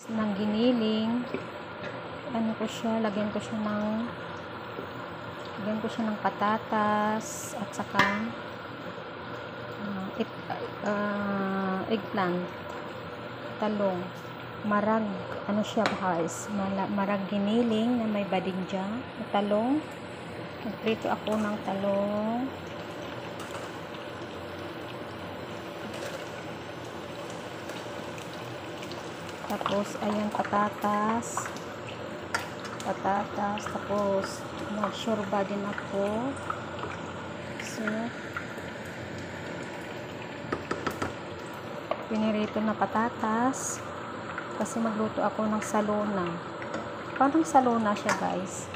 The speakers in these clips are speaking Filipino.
ng giniling. Ano ko siya, lagyan ko siya ng patatas at saka eggplant, talong, marag, ano siya guys, marag giniling na may badingja, talong. Nagprito ako ng talong. Tapos, ayan, patatas. Tapos, nagshorba din ako. So, pinirito na patatas. Kasi magluto ako ng salona. Parang salona siya, guys.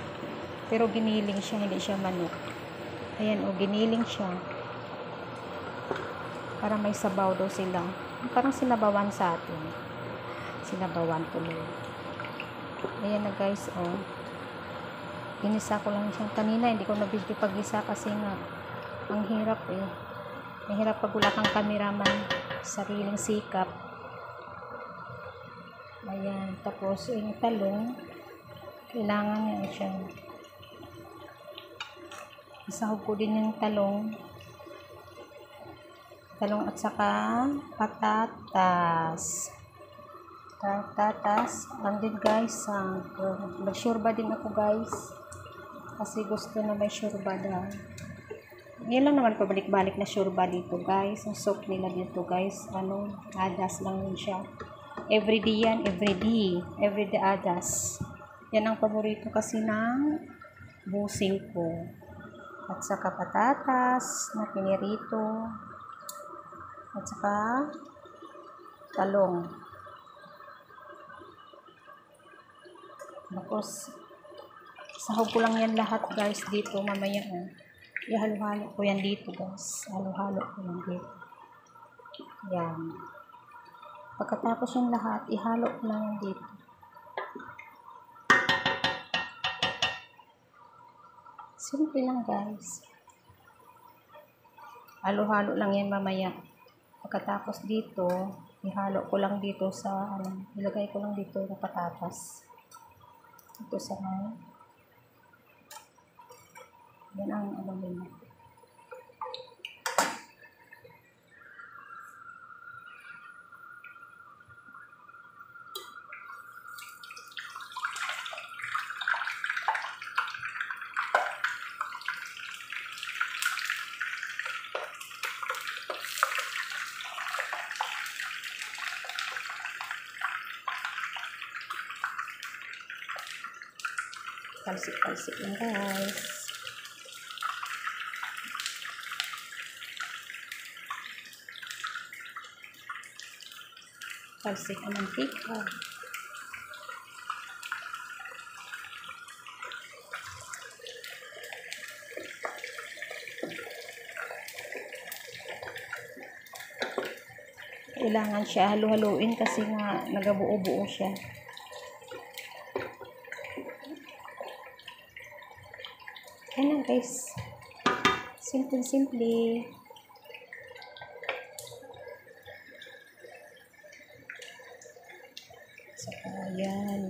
Pero giniling siya, hindi siya manok. Ayan, o, giniling siya. Para may sabaw daw sila. Parang sinabawan sa atin. Sinabawan tuloy. Ayan na guys, oh. Ginisa ko lang siya. Kanina, hindi ko na-video pag-gisa kasi nga, ang hirap eh. Mahirap pag wala kang cameraman, sariling sikap. Ayan, tapos yung talong, kailangan niya siya. Isahog ko din yung talong at saka patatas. Andin guys, nagshorba din ako guys kasi gusto na may shorba daw. Yan lang naman pabalik-balik na shorba dito guys. Ang soup nila dito guys, adas lang yun siya. Everyday yan, everyday adas. Yan ang paborito kasi ng busing ko. At saka patatas na pinirito at saka talong. Tapos, sahog ko lang yan lahat guys dito mamaya. Ihalo-halo ko yan dito guys. Halo-halo ko yan dito. Yan. Pagkatapos yung lahat, ihalo ko lang yan dito. Simple lang guys. Halo-halo lang yan mamaya. Pagkatapos dito, ihalo ko lang dito sa, ilagay ko lang dito yung patatas. Ito sa yan ang nila. Palsik-palsik lang guys. Palsik ang mantika. Kailangan siya halu-haluin kasi nga nagabuo-buo siya. Ayan guys, simple so, yan